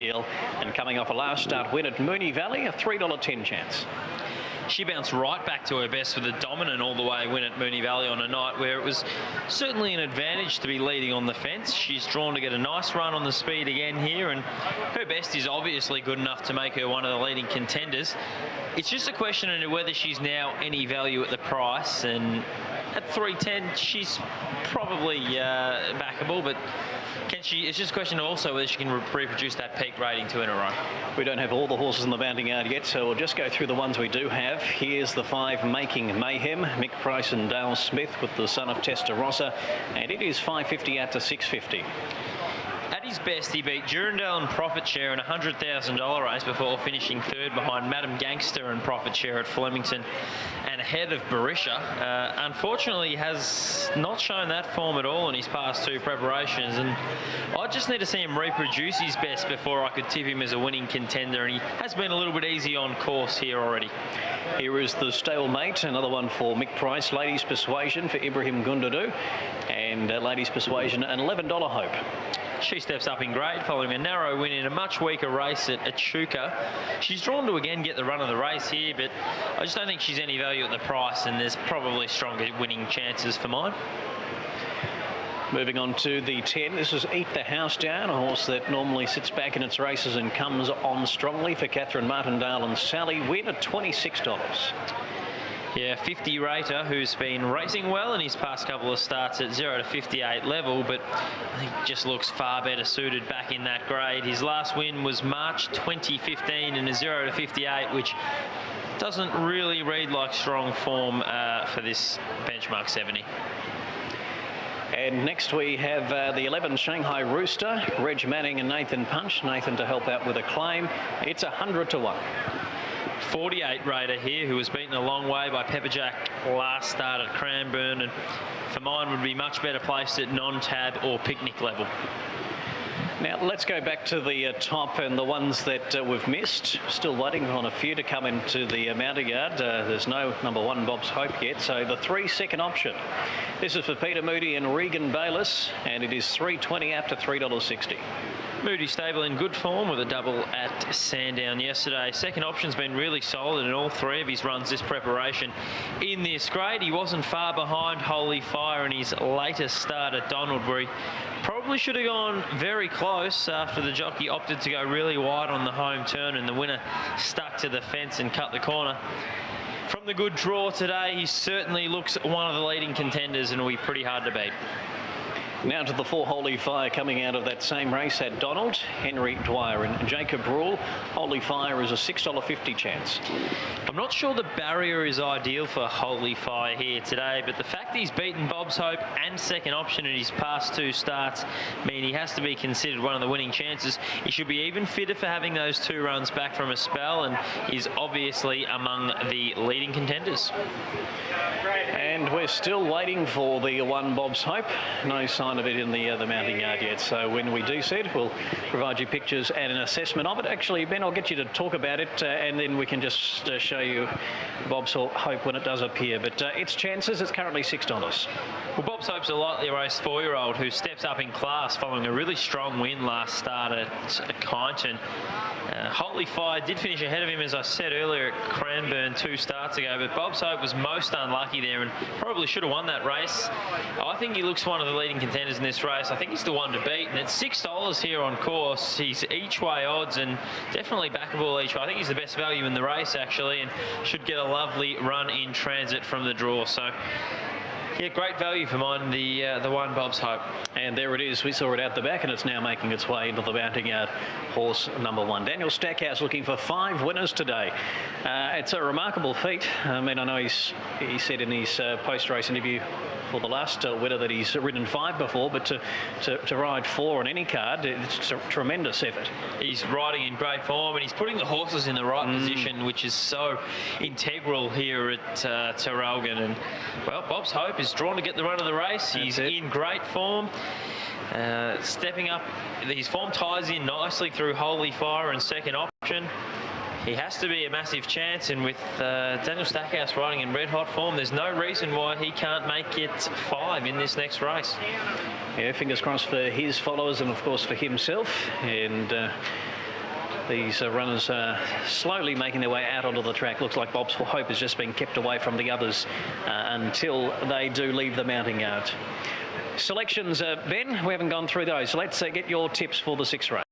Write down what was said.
And coming off a last start win at Moonee Valley, a $3.10 chance. She bounced right back to her best with a dominant all-the-way win at Moonee Valley on a night where it was certainly an advantage to be leading on the fence. She's drawn to get a nice run on the speed again here, and her best is obviously good enough to make her one of the leading contenders. It's just a question of whether she's now any value at the price, and at $3.10 she's probably backable, but can she? It's just a question also whether she can reproduce that peak rating 2 in a row. We don't have all the horses in the mounting yard yet, so we'll just go through the ones we do have. Here's the 5 Making Mayhem, Mick Price and Dale Smith with the son of Testarossa, and it is $5.50 out to $6.50. At his best, he beat Durandale and Profit Share in a $100,000 race before finishing third behind Madam Gangster and Profit Share at Flemington and ahead of Barisha. Unfortunately, he has not shown that form at all in his past 2 preparations, and I just need to see him reproduce his best before I could tip him as a winning contender, and he has been a little bit easy on course here already. Here is the Stalemate, another one for Mick Price, Ladies Persuasion for Ibrahim Gundadu, and Ladies Persuasion an $11 Hope. She steps up in grade following a narrow win in a much weaker race at Echuca. She's drawn to again get the run of the race here, but I just don't think she's any value at the price, and there's probably stronger winning chances for mine. Moving on to the 10, this is Eat the House Down, a horse that normally sits back in its races and comes on strongly for Catherine Martindale and Sally Wynn at $26. Yeah, 50 Rater, who's been racing well in his past couple of starts at 0 to 58 level, but I think just looks far better suited back in that grade. His last win was March 2015 in a 0 to 58, which doesn't really read like strong form for this benchmark 70. And next we have the 11 Shanghai Rooster, Reg Manning and Nathan Punch. Nathan to help out with a claim. It's 100 to 1. 48 Raider here, who was beaten a long way by Pepperjack last start at Cranbourne, and for mine would be much better placed at non-tab or picnic level. Now let's go back to the top and the ones that we've missed. Still waiting on a few to come into the mounting yard. There's no number 1 Bob's Hope yet, so the 3 second option. This is for Peter Moody and Regan Bayliss, and it is $3.20 out to $3.60. Moody stable in good form with a double at Sandown yesterday. Second option's been really solid in all 3 of his runs this preparation in this grade. He wasn't far behind Holy Fire in his latest start at Donald, where he probably should have gone very close after the jockey opted to go really wide on the home turn and the winner stuck to the fence and cut the corner. From the good draw today, he certainly looks one of the leading contenders and will be pretty hard to beat. Now to the 4 Holy Fire coming out of that same race at Donald, Henry Dwyer and Jacob Rule. Holy Fire is a $6.50 chance. I'm not sure the barrier is ideal for Holy Fire here today, but the fact he's beaten Bob's Hope and second option in his past 2 starts mean he has to be considered one of the winning chances. He should be even fitter for having those 2 runs back from a spell, and is obviously among the leading contenders. And we're still waiting for the 1 Bob's Hope. No sign of it in the mounting yard yet. So when we do see it, we'll provide you pictures and an assessment of it. Actually, Ben, I'll get you to talk about it, and then we can just show you Bob's Hope when it does appear. But its chances, it's currently $6. Well, Bob's Hope's a lightly raced 4-year-old who steps up in class following a really strong win last start at Kyneton. Holy Fire did finish ahead of him, as I said earlier, at Cranbourne 2 starts ago, but Bob's Hope was most unlucky there and probably should have won that race. I think he looks one of the leading contenders in this race. I think he's the one to beat, and it's $6 here on course. He's each way odds and definitely backable each way. I think he's the best value in the race, actually, and should get a lovely run in transit from the draw. So yeah, great value for mine, the 1 Bob's Hope. And there it is. We saw it out the back, and it's now making its way into the mounting yard. Horse number 1. Daniel Stackhouse looking for 5 winners today. It's a remarkable feat. I mean, I know he said in his post-race interview for the last winner that he's ridden 5 before, but to ride 4 on any card, it's a tremendous effort. He's riding in great form, and he's putting the horses in the right position, which is so integral here at Traralgon. And well, Bob's Hope is drawn to get the run of the race. He's in great form. Stepping up, his form ties in nicely through Holy Fire and second option. He has to be a massive chance, and with Daniel Stackhouse riding in red-hot form, there's no reason why he can't make it 5 in this next race. Yeah, fingers crossed for his followers and, of course, for himself. And These runners are slowly making their way out onto the track. Looks like Bob's Hope has just been kept away from the others until they do leave the mounting yard. Selections, Ben, we haven't gone through those. So let's get your tips for the 6th race.